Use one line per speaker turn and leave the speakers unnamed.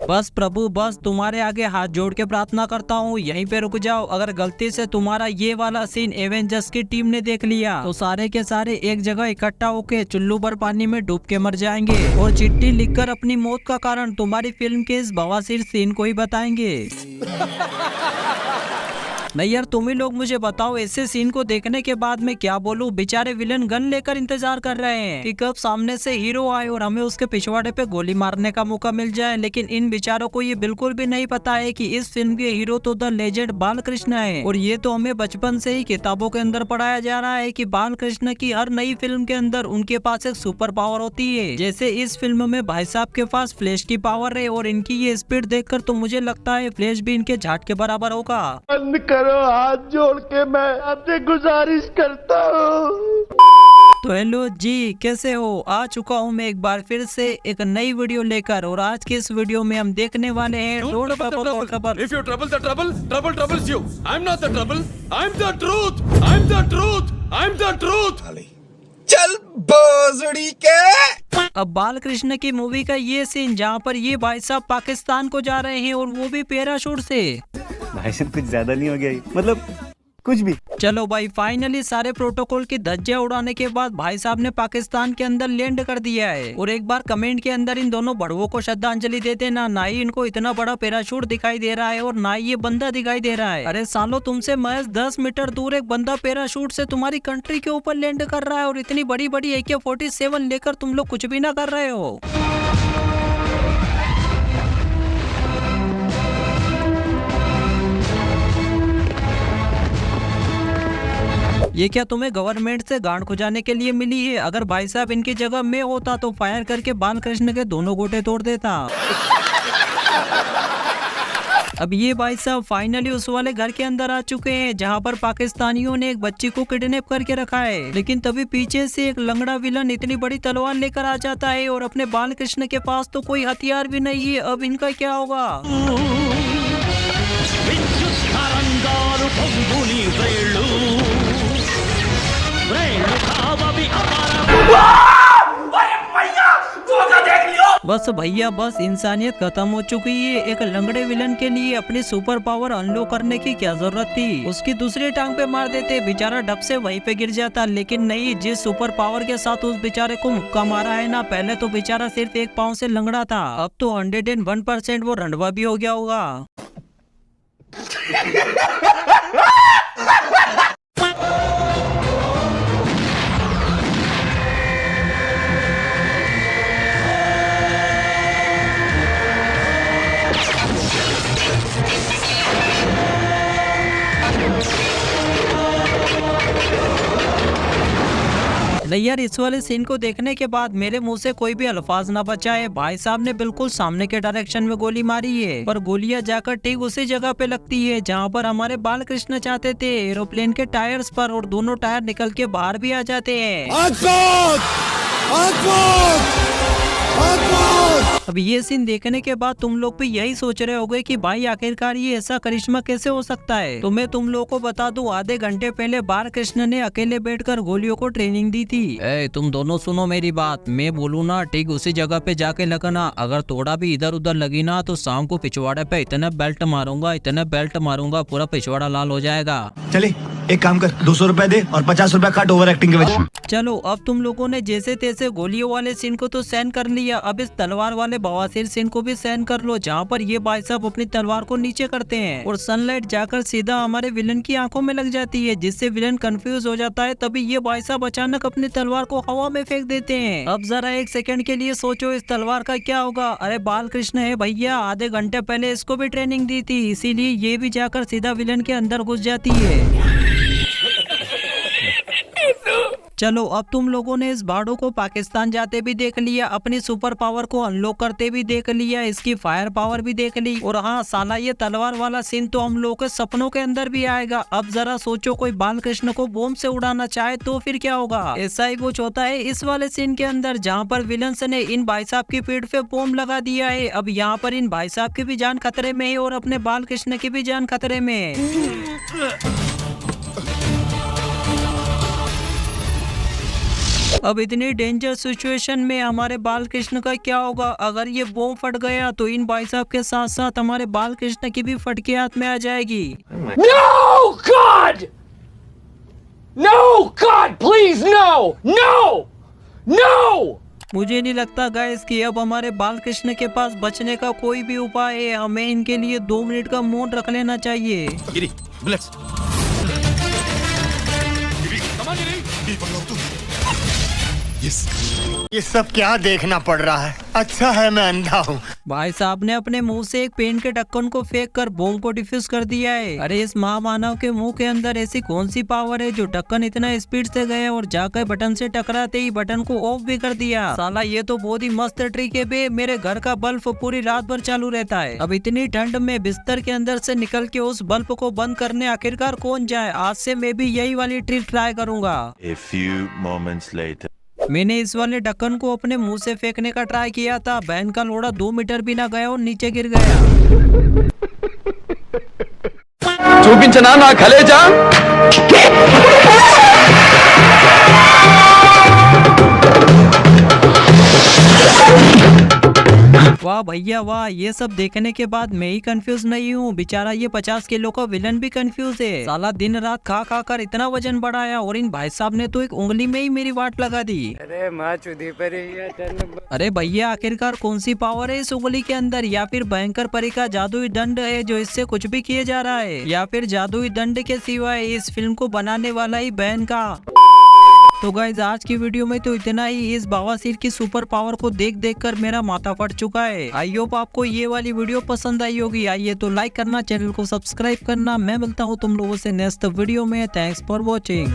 बस प्रभु बस तुम्हारे आगे हाथ जोड़ के प्रार्थना करता हूँ, यहीं पे रुक जाओ। अगर गलती से तुम्हारा ये वाला सीन एवेंजर्स की टीम ने देख लिया तो सारे के सारे एक जगह इकट्ठा होके चुल्लू भर पानी में डूब के मर जाएंगे और चिट्ठी लिखकर अपनी मौत का कारण तुम्हारी फिल्म के इस बवासीर सीन को ही बताएंगे। नहीं यार, तुम ही लोग मुझे बताओ, ऐसे सीन को देखने के बाद मैं क्या बोलूं। बेचारे विलन गन लेकर इंतजार कर रहे हैं कि कब सामने से हीरो आए और हमें उसके पिछवाड़े पे गोली मारने का मौका मिल जाए। लेकिन इन बेचारों को ये बिल्कुल भी नहीं पता है कि इस फिल्म के हीरो तो द लेजेंड बालकृष्ण है। और ये तो हमें बचपन से ही किताबों के अंदर पढ़ाया जा रहा है कि बालकृष्ण की हर नई फिल्म के अंदर उनके पास एक सुपर पावर होती है। जैसे इस फिल्म में भाई साहब के पास फ्लैश की पावर है और इनकी ये स्पीड देखकर तो मुझे लगता है फ्लैश भी इनके झाट के बराबर होगा।
हाथ जोड़ के मैं आपसे गुजारिश करता हूँ।
तो हेलो जी, कैसे हो? आ चुका हूँ मैं एक बार फिर से एक नई वीडियो लेकर और आज की इस वीडियो में हम देखने वाले हैं
If you trouble the trouble, trouble troubles you. I'm not the trouble. I'm the truth. I'm the truth. I'm the truth.
चल बोजड़ी के।
अब बालकृष्ण की मूवी का ये सीन जहाँ पर ये भाई साहब पाकिस्तान को जा रहे हैं और वो भी पैराशूट से।
भाई साहब कुछ ज्यादा नहीं हो गया? मतलब कुछ भी।
चलो भाई, फाइनली सारे प्रोटोकॉल की धज्जियां उड़ाने के बाद भाई साहब ने पाकिस्तान के अंदर लैंड कर दिया है। और एक बार कमेंट के अंदर इन दोनों बड़वों को श्रद्धांजलि देते ना ही इनको इतना बड़ा पैराशूट दिखाई दे रहा है और ना ही ये बंदा दिखाई दे रहा है। अरे सालो, तुमसे महज 10 मीटर दूर एक बंदा पैराशूट से तुम्हारी कंट्री के ऊपर लैंड कर रहा है और इतनी बड़ी बड़ी AK-47 लेकर तुम लोग कुछ भी ना कर रहे हो। ये क्या तुम्हें गवर्नमेंट से गांड खुजाने के लिए मिली है? अगर भाई साहब इनकी जगह मैं होता तो फायर करके बालकृष्ण के दोनों गोटे तोड़ देता। अब ये भाई साहब फाइनली उस वाले घर के अंदर आ चुके हैं जहां पर पाकिस्तानियों ने एक बच्ची को किडनैप करके रखा है। लेकिन तभी पीछे से एक लंगड़ा विलन इतनी बड़ी तलवार लेकर आ जाता है और अपने बालकृष्ण के पास तो कोई हथियार भी नहीं है। अब इनका क्या होगा? बस भैया बस, इंसानियत खत्म हो चुकी है। एक लंगड़े विलन के लिए अपनी सुपर पावर अनलॉक करने की क्या जरूरत थी? उसकी दूसरी टांग पे मार देते, बेचारा डब से वहीं पे गिर जाता। लेकिन नहीं, जिस सुपर पावर के साथ उस बेचारे को मुक्का मारा है ना, पहले तो बेचारा सिर्फ एक पाँव से लंगड़ा था, अब तो 101% वो रंडवा भी हो गया होगा। नहीं यार, इस वाले सीन को देखने के बाद मेरे मुंह से कोई भी अल्फाज ना बचा है। भाई साहब ने बिल्कुल सामने के डायरेक्शन में गोली मारी है, पर गोलियां जाकर ठीक उसी जगह पे लगती है जहां पर हमारे बालकृष्ण चाहते थे, एरोप्लेन के टायर्स पर, और दोनों टायर निकल के बाहर भी आ जाते हैं। अब ये सीन देखने के बाद तुम लोग भी यही सोच रहे होगे कि भाई आखिरकार ये ऐसा करिश्मा कैसे हो सकता है। तो मैं तुम लोगों को बता दूं, आधे घंटे पहले बालकृष्ण ने अकेले बैठकर गोलियों को ट्रेनिंग दी थी। तुम दोनों सुनो मेरी बात, मैं बोलूँ ना ठीक उसी जगह पे जाके लगना। अगर थोड़ा भी इधर उधर लगी ना तो शाम को पिछवाड़े पे इतना बेल्ट मारूंगा पूरा पिछवाड़ा लाल हो जाएगा।
चले एक काम कर, 200 रुपए दे और 50 रुपए काट ओवर एक्टिंग के वजह।
चलो, अब तुम लोगों ने जैसे तैसे गोलियों वाले सीन को तो सहन कर लिया, अब इस तलवार वाले बवासीर सीन को भी सहन कर लो, जहाँ पर ये भाई साहब अपनी तलवार को नीचे करते हैं और सनलाइट जाकर सीधा हमारे विलन की आंखों में लग जाती है, जिससे विलन कंफ्यूज हो जाता है। तभी ये भाई साहब अचानक अपनी तलवार को हवा में फेंक देते हैं। अब जरा एक सेकंड के लिए सोचो इस तलवार का क्या होगा। अरे बालकृष्ण है भैया, आधे घंटे पहले इसको भी ट्रेनिंग दी थी, इसीलिए ये भी जाकर सीधा विलन के अंदर घुस जाती है। चलो, अब तुम लोगों ने इस भाड़ू को पाकिस्तान जाते भी देख लिया, अपनी सुपर पावर को अनलॉक करते भी देख लिया, इसकी फायर पावर भी देख ली, और हाँ साला ये तलवार वाला सीन तो हम लोगों के सपनों के अंदर भी आएगा। अब जरा सोचो कोई बालकृष्ण को बॉम्ब से उड़ाना चाहे तो फिर क्या होगा। ऐसा ही कुछ होता है इस वाले सीन के अंदर, जहाँ पर विलन्स ने इन भाई साहब की पीठ पे बॉम्ब लगा दिया है। अब यहाँ पर इन भाई साहब की भी जान खतरे में है और अपने बालकृष्ण की भी जान खतरे में है। अब इतनी डेंजर सिचुएशन में हमारे बालकृष्ण का क्या होगा? अगर ये बम फट गया तो इन भाई साहब के साथ साथ हमारे बालकृष्ण की भी फटके हाथ में आ जाएगी।
No, God! No, God, please, no! No! No!
मुझे नहीं लगता गाइस कि अब हमारे बालकृष्ण के पास बचने का कोई भी उपाय है। हमें इनके लिए 2 मिनट का मौन रख लेना चाहिए।
गिरी बुलेट्स ये सब क्या देखना पड़ रहा है? अच्छा है मैं अंधा हूँ।
भाई साहब ने अपने मुंह से एक पेन के ढक्कन को फेंक कर बम को डिफ्यूज कर दिया है। अरे इस महामानव के मुंह के अंदर ऐसी कौन सी पावर है जो ढक्कन इतना स्पीड से गया और जाकर बटन से टकराते ही बटन को ऑफ भी कर दिया। साला ये तो बहुत ही मस्त ट्रिक है बे। मेरे घर का बल्ब पूरी रात भर चालू रहता है। अब इतनी ठंड में बिस्तर के अंदर से निकल के उस बल्ब को बंद करने आखिरकार कौन जाए? आज से मैं भी यही वाली ट्रिक ट्राई करूंगा।
A few moments later.
मैंने इस वाले ढक्कन को अपने मुंह से फेंकने का ट्राई किया था। बहन का लोड़ा 2 मीटर भी ना गया और नीचे गिर गया।
చూపించనా నా కలేజా?
वाह भैया वाह, ये सब देखने के बाद मैं ही कंफ्यूज नहीं हूँ, बेचारा ये 50 किलो का विलन भी कंफ्यूज है। साला दिन रात खा खा कर इतना वजन बढ़ाया और इन भाई साहब ने तो एक उंगली में ही मेरी वाट लगा दी।
अरे माँ चुदी पर
अरे भैया आखिरकार कौन सी पावर है इस उंगली के अंदर? या फिर भयंकर परी का जादुई दंड है जो इससे कुछ भी किए जा रहा है, या फिर जादुई दंड के सिवाय इस फिल्म को बनाने वाला ही बहन का। तो गाइज आज की वीडियो में तो इतना ही। इस बवासीर की सुपर पावर को देख देख कर मेरा माथा फट चुका है। आई होप आपको ये वाली वीडियो पसंद आई होगी। आइए तो लाइक करना, चैनल को सब्सक्राइब करना। मैं मिलता हूँ तुम लोगों से नेक्स्ट वीडियो में। Thanks for watching.